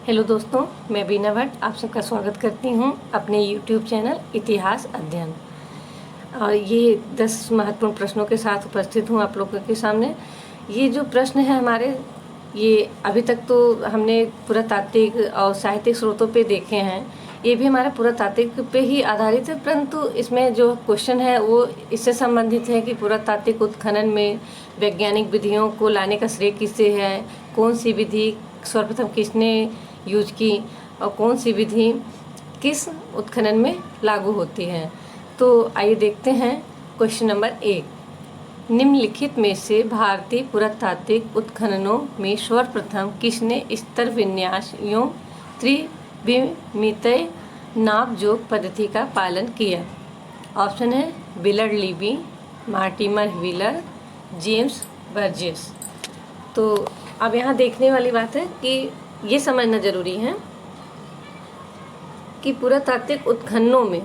Hello दोस्तों, मैं बीना भट्ट आप सबका स्वागत करती हूं अपने YouTube चैनल इतिहास अध्ययन। और ये 10 महत्वपूर्ण प्रश्नों के साथ उपस्थित हूं आप लोगों के सामने। ये जो प्रश्न है हमारे, ये अभी तक तो हमने पुरातात्विक और साहित्यिक स्रोतों पे देखे हैं। ये भी हमारा पुरातात्विक पे ही आधारित है, परंतु इसमें जो क्वेश्चन है वो इससे संबंधित है कि पुरातात्विक उत्खनन में वैज्ञानिक विधियों को लाने का श्रेय किससे है, कौन सी विधि सर्वप्रथम किसने यूज की और कौन सी विधि किस उत्खनन में लागू होती है। तो आइए देखते हैं क्वेश्चन नंबर 1। निम्नलिखित में से भारतीय पुरातात्विक उत्खननों में सर्वप्रथम किसने स्तर विन्यास एवं त्रिविमितीय नापजोख पद्धति का पालन किया? ऑप्शन है Willard Libby, Mortimer Wheeler, James Burgess. तो अब यहाँ देखने वाली बात है कि ये समझना जरूरी है कि पुरातात्विक उत्खननों में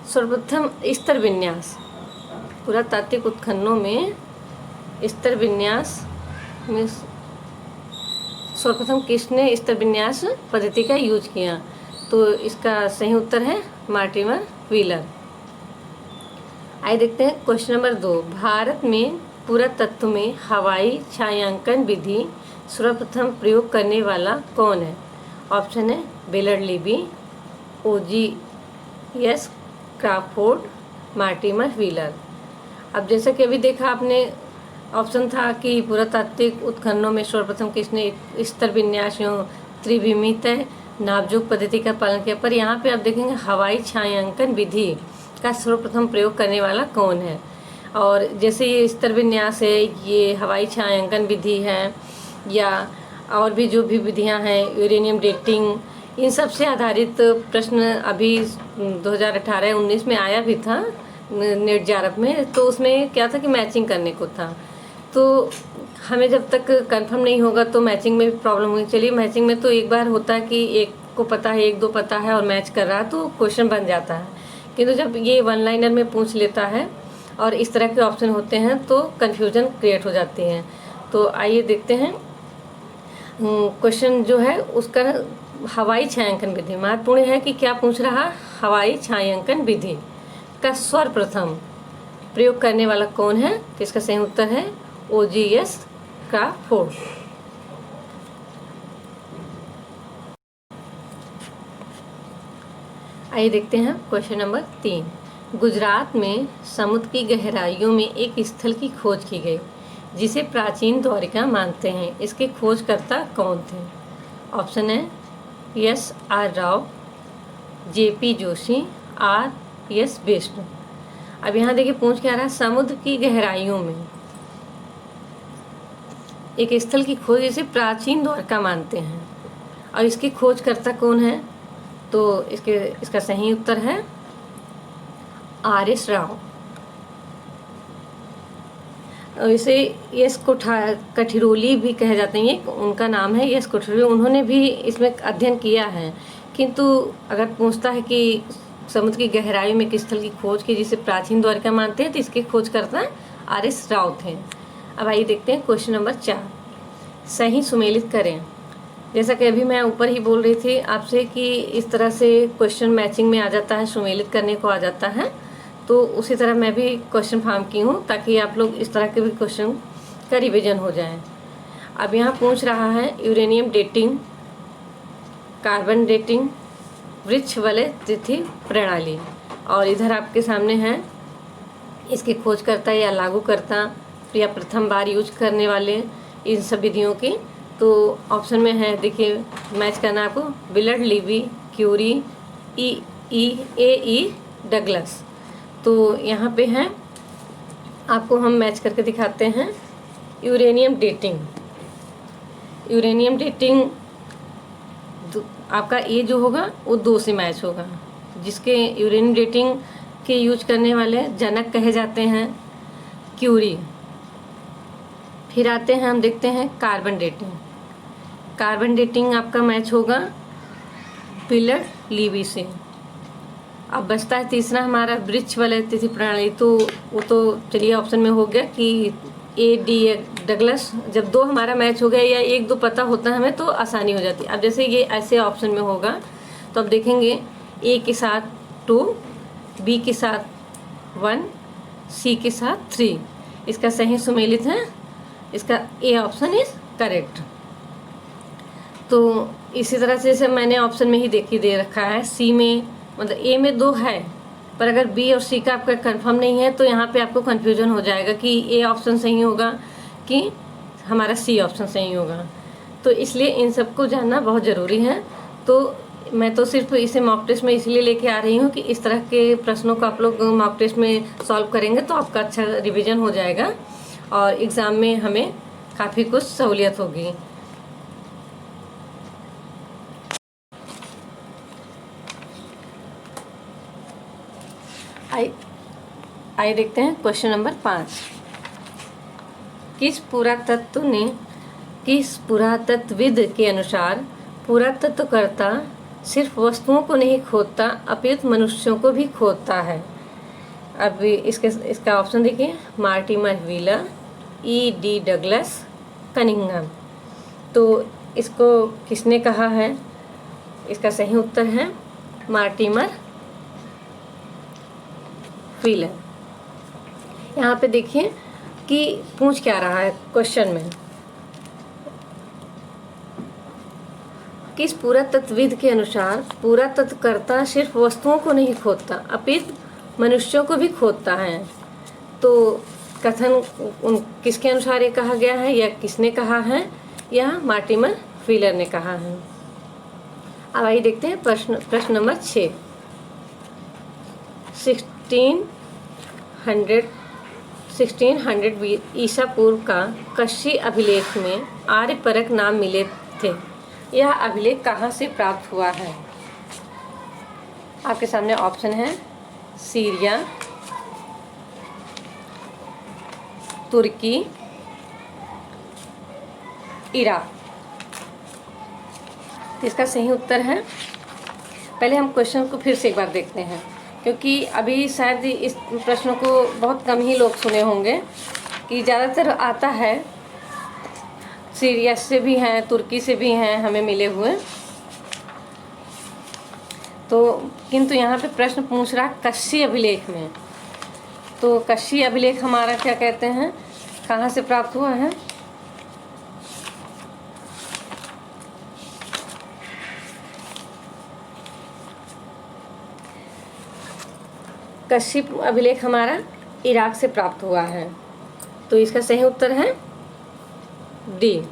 सर्वप्रथम स्तर विन्यास, पुरातात्विक उत्खननों में स्तर विन्यास में सर्वप्रथम किसने स्तर विन्यास पद्धति का यूज किया? तो इसका सही उत्तर है मार्टिमर व्हीलर। आइए देखते हैं क्वेश्चन नंबर 2। भारत में पुरातत्व में हवाई छायांकन विधि सर्वप्रथम प्रयोग करने वाला कौन है? ऑप्शन है Willard Libby, OGS Crawford, Mortimer Wheeler. अब जैसा कि अभी देखा आपने, ऑप्शन था कि पुरातात्विक उत्खननों में सर्वप्रथम किसने स्तर विन्यास एवं त्रिविमितीय नापजोख पद्धति का पालन किया, पर यहाँ पे आप देखेंगे हवाई छायांकन विधि का सर्वप्रथम प्रयोग करने वाला कौन है। और जैसे ये स्तर विन्यास है, ये हवाई छायांकन विधि है, या और भी जो भी विधियां हैं, यूरेनियम डेटिंग, इन सब से आधारित प्रश्न अभी 2018-19 में आया भी था नेट जारप में। तो उसमें क्या था कि मैचिंग करने को था, तो हमें जब तक कंफर्म नहीं होगा तो मैचिंग में भी प्रॉब्लम हुई। चलिए, मैचिंग में तो एक बार होता है कि एक को पता है, एक दो पता है और मैच कर रहा है तो क्वेश्चन बन जाता है। किंतु जब ये वन लाइनर में पूछ लेता है और इस तरह के ऑप्शन होते हैं तो कन्फ्यूजन क्रिएट हो जाती है। तो आइए देखते हैं क्वेश्चन जो है उसका हवाई छायांकन विधि महत्वपूर्ण है कि क्या पूछ रहा। हवाई छायांकन विधि का सर्वप्रथम प्रयोग करने वाला कौन है? तो इसका सही उत्तर है OGS क्राफोर्ड। आइए देखते हैं क्वेश्चन नंबर 3। गुजरात में समुद्र की गहराइयों में एक स्थल की खोज की गई जिसे प्राचीन द्वारिका मानते हैं। इसके खोजकर्ता कौन थे? ऑप्शन है SR Rao, JP Joshi, RS Vishnu. अब यहाँ देखिए पूछ क्या रहा है, समुद्र की गहराइयों में एक स्थल की खोज जिसे प्राचीन द्वारका मानते हैं और इसकी खोजकर्ता कौन है? तो इसका सही उत्तर है RS राव। इसे यस कठिरोली भी कहे जाते हैं, उनका नाम है यस कठिरोली। उन्होंने भी इसमें अध्ययन किया है, किंतु अगर पूछता है कि समुद्र की गहराई में किस स्थल की खोज की जिसे प्राचीन द्वारिका मानते हैं, तो इसके खोजकर्ता RS राव थे। अब आइए देखते हैं क्वेश्चन नंबर 4। सही सुमेलित करें। जैसा कि अभी मैं ऊपर ही बोल रही थी आपसे कि इस तरह से क्वेश्चन मैचिंग में आ जाता है, सुमेलित करने को आ जाता है, तो उसी तरह मैं भी क्वेश्चन फॉर्म की हूँ ताकि आप लोग इस तरह के भी क्वेश्चन का रिवीजन हो जाए। अब यहाँ पूछ रहा है यूरेनियम डेटिंग, कार्बन डेटिंग, वृक्ष वलय तिथि प्रणाली, और इधर आपके सामने है इसके खोजकर्ता या लागूकर्ता या प्रथम बार यूज करने वाले इन सब विधियों की। तो ऑप्शन में है, देखिए मैच करना आपको, Willard Libby, Curie, AE Douglas. तो यहाँ पे हैं, आपको हम मैच करके दिखाते हैं। यूरेनियम डेटिंग, यूरेनियम डेटिंग आपका ए जो होगा वो 2 से मैच होगा, जिसके यूरेनियम डेटिंग के यूज करने वाले जनक कहे जाते हैं क्यूरी। फिर आते हैं, हम देखते हैं कार्बन डेटिंग। कार्बन डेटिंग आपका मैच होगा विलर्ड लीबी से। अब बचता है तीसरा हमारा वृक्ष वलय तिथि प्रणाली, तो वो तो चलिए ऑप्शन में हो गया कि ए डी डगलस, जब दो हमारा मैच हो गया या एक दो पता होता है हमें तो आसानी हो जाती है। अब जैसे ये ऐसे ऑप्शन में होगा तो अब देखेंगे ए के साथ 2, बी के साथ 1, सी के साथ 3, इसका सही सुमेलित है, इसका ए ऑप्शन इज करेक्ट। तो इसी तरह से जैसे मैंने ऑप्शन में ही दे रखा है, सी में मतलब ए में 2 है, पर अगर बी और सी का आपका कंफर्म नहीं है तो यहाँ पे आपको कंफ्यूजन हो जाएगा कि ए ऑप्शन सही होगा कि हमारा सी ऑप्शन सही होगा। तो इसलिए इन सबको जानना बहुत ज़रूरी है। तो मैं तो सिर्फ इसे मॉक टेस्ट में इसलिए लेके आ रही हूँ कि इस तरह के प्रश्नों को आप लोग मॉक टेस्ट में सॉल्व करेंगे तो आपका अच्छा रिवीजन हो जाएगा और एग्ज़ाम में हमें काफ़ी कुछ सहूलियत होगी। आइए देखते हैं क्वेश्चन नंबर 5। किस पुरातत्वविद के अनुसार पुरातत्वकर्ता सिर्फ वस्तुओं को नहीं खोदता अपितु मनुष्यों को भी खोदता है? अब इसका ऑप्शन देखिए, Mortimer wheeler, E D Douglas, Cunningham. तो इसको किसने कहा है? इसका सही उत्तर है मार्टिमर व्हीलर। यहाँ पे देखिए कि पूछ क्या रहा है क्वेश्चन में, किस पुरातत्वविद के अनुसार पुरातत्वकर्ता सिर्फ वस्तुओं को नहीं खोदता अपितु मनुष्यों को भी खोदता है। तो कथन किसके अनुसार ये कहा गया है या किसने कहा है? यह मार्टिमर व्हीलर ने कहा है। अब आइए देखते हैं प्रश्न नंबर 6। 1600 ईसा पूर्व का कशी अभिलेख में आर्यपरक नाम मिले थे। यह अभिलेख कहाँ से प्राप्त हुआ है? आपके सामने ऑप्शन है सीरिया, तुर्की, इराक। इसका सही उत्तर है, पहले हम क्वेश्चन को फिर से एक बार देखते हैं क्योंकि अभी शायद इस प्रश्नों को बहुत कम ही लोग सुने होंगे कि ज़्यादातर आता है सीरिया से भी हैं, तुर्की से भी हैं हमें मिले हुए। तो किंतु यहाँ पे प्रश्न पूछ रहा कशी अभिलेख में। तो कशी अभिलेख हमारा क्या कहते हैं, कहाँ से प्राप्त हुआ है? कशी अभिलेख हमारा इराक से प्राप्त हुआ है। तो इसका सही उत्तर है डी,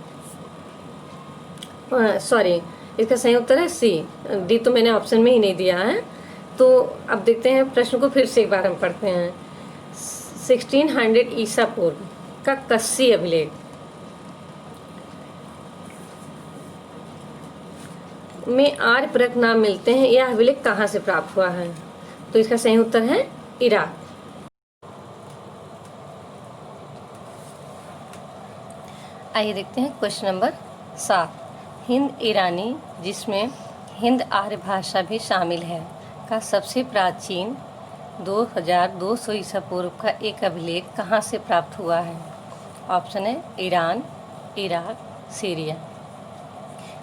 सॉरी, इसका सही उत्तर है सी। डी तो मैंने ऑप्शन में ही नहीं दिया है। तो अब देखते हैं प्रश्न को फिर से एक बार हम पढ़ते हैं। 1600 ईसा पूर्व का कशी अभिलेख में आर्यपरक नाम मिलते हैं। यह अभिलेख कहाँ से प्राप्त हुआ है? तो इसका सही उत्तर है इराक। आइए देखते हैं क्वेश्चन नंबर 7। हिंद ईरानी, जिसमें हिंद आर्य भाषा भी शामिल है, का सबसे प्राचीन 2200 ईसा पूर्व का एक अभिलेख कहाँ से प्राप्त हुआ है? ऑप्शन है ईरान, इराक, सीरिया।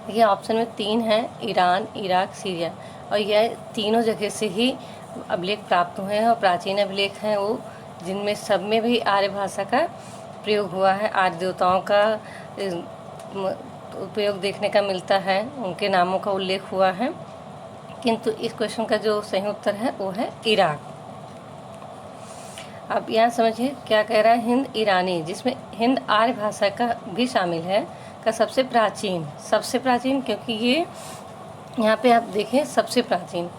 ये ऑप्शन में 3 हैं, ईरान, इराक, सीरिया, और यह तीनों जगह से ही अभिलेख प्राप्त हुए हैं और प्राचीन अभिलेख हैं वो, जिनमें सब में भी आर्य भाषा का प्रयोग हुआ है। आर्य देवताओं का उपयोग देखने का मिलता है, उनके नामों का उल्लेख हुआ है। किंतु इस क्वेश्चन का जो सही उत्तर है वो है इराक। अब यहाँ समझिए क्या कह रहा है, हिंद ईरानी, जिसमें हिंद आर्य भाषा का भी शामिल है, का सबसे प्राचीन क्योंकि ये यहाँ पे आप देखें सबसे प्राचीन,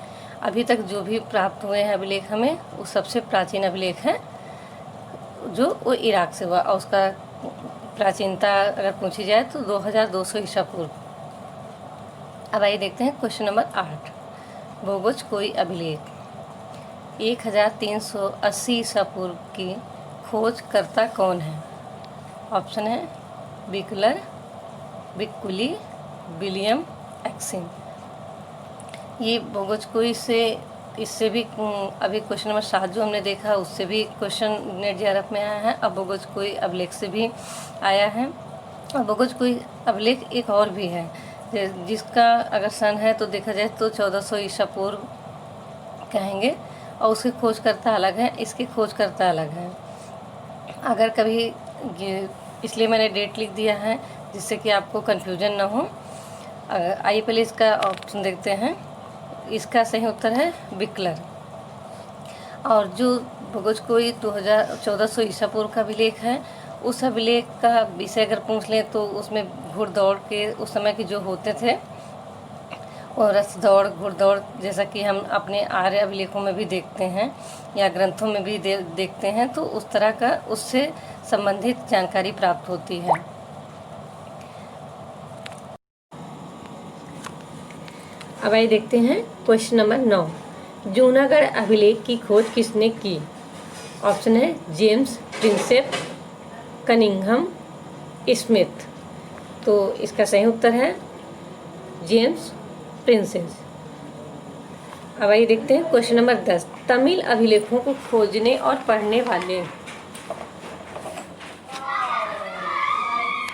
अभी तक जो भी प्राप्त हुए हैं अभिलेख हमें, वो सबसे प्राचीन अभिलेख है जो वो इराक से हुआ, और उसका प्राचीनता अगर पूछी जाए तो 2200 ईसा पूर्व। अब आइए देखते हैं क्वेश्चन नंबर 8। भोगोज कोई अभिलेख 1380 ईसा पूर्व की खोजकर्ता कौन है? ऑप्शन है बिकलर, बिक्कुली, विलियम एक्सिन। ये भोगोज कोई से इससे भी अभी क्वेश्चन नंबर 7 जो हमने देखा उससे भी क्वेश्चन नेट JRF में आया है। अबोगज कोई अभिलेख से भी आया है। अबोगज कोई अभिलेख एक और भी है जिसका अगर सन है तो देखा जाए तो 1400 ईसा पूर्व कहेंगे, और उसकी खोजकर्ता अलग है, इसकी खोजकर्ता अलग है। अगर कभी इसलिए मैंने डेट लिख दिया है जिससे कि आपको कन्फ्यूजन ना हो। आइए पहले इसका ऑप्शन देखते हैं। इसका सही उत्तर है विक्लर। और जो भोगोज कोई 1400 ईसा पूर्व का अभिलेख है, उस अभिलेख का विषय अगर पूछ लें तो उसमें घुड़दौड़ के उस समय के जो होते थे, और रथ दौड़, घुड़दौड़, जैसा कि हम अपने आर्य अभिलेखों में भी देखते हैं या ग्रंथों में भी देखते हैं, तो उस तरह का उससे संबंधित जानकारी प्राप्त होती है। अब आइए देखते हैं क्वेश्चन नंबर 9। जूनागढ़ अभिलेख की खोज किसने की? ऑप्शन है जेम्स प्रिंसेप, कनिंघम, स्मिथ। तो इसका सही उत्तर है जेम्स प्रिंसेस। अब आइए देखते हैं क्वेश्चन नंबर 10। तमिल अभिलेखों को खोजने और पढ़ने वाले।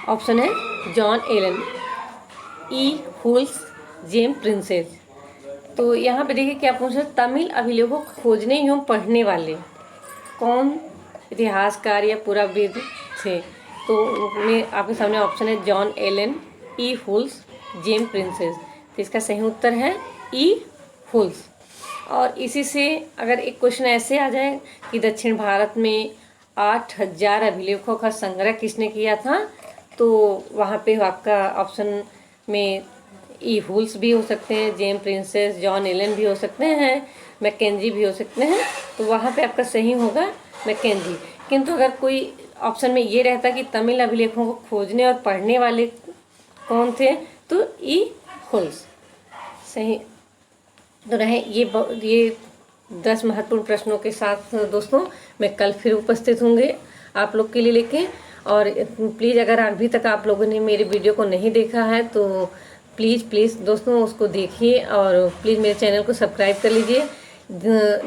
ऑप्शन है जॉन एलन, ई हुल्स, जेम्स प्रिंसेस। तो यहाँ पे देखिए क्या पूछ रहे हैं, तमिल अभिलेखों को खोजने एवं पढ़ने वाले कौन इतिहासकार या पुराविद थे? तो मैं आपके सामने ऑप्शन है जॉन एलन, ई हुल्स, जेम्स प्रिंसेस। तो इसका सही उत्तर है ई हुल्स। और इसी से अगर एक क्वेश्चन ऐसे आ जाए कि दक्षिण भारत में 8000 अभिलेखों का संग्रह किसने किया था, तो वहाँ पे आपका ऑप्शन में ई हुल्स भी हो सकते हैं, जेम्स प्रिंसेस, जॉन एलन भी हो सकते हैं, मैकेंजी भी हो सकते हैं। तो वहाँ पे आपका सही होगा मैकेंजी। किंतु अगर कोई ऑप्शन में ये रहता कि तमिल अभिलेखों को खोजने और पढ़ने वाले कौन थे, तो ई हुल्स सही तो रहे। ये 10 महत्वपूर्ण प्रश्नों के साथ दोस्तों मैं कल फिर उपस्थित होंगे आप लोग के लिए लेके। और प्लीज़ अगर अभी तक आप लोगों ने मेरे वीडियो को नहीं देखा है तो प्लीज़ दोस्तों उसको देखिए, और प्लीज़ मेरे चैनल को सब्सक्राइब कर लीजिए।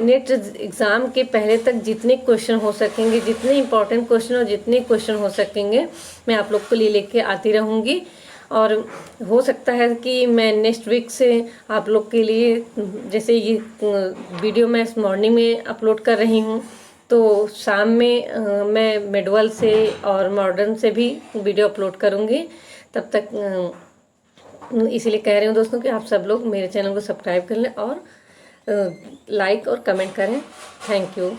नेट एग्ज़ाम के पहले तक जितने क्वेश्चन हो सकेंगे, जितने इंपॉर्टेंट क्वेश्चन और जितने क्वेश्चन हो सकेंगे, मैं आप लोग को लेके आती रहूँगी। और हो सकता है कि मैं नेक्स्ट वीक से आप लोग के लिए, जैसे ये वीडियो मैं मॉर्निंग में अपलोड कर रही हूँ, तो शाम में मैं मेडवल से और मॉडर्न से भी वीडियो अपलोड करूँगी। तब तक इसीलिए कह रही हूँ दोस्तों कि आप सब लोग मेरे चैनल को सब्सक्राइब कर लें और लाइक और कमेंट करें। Thank you.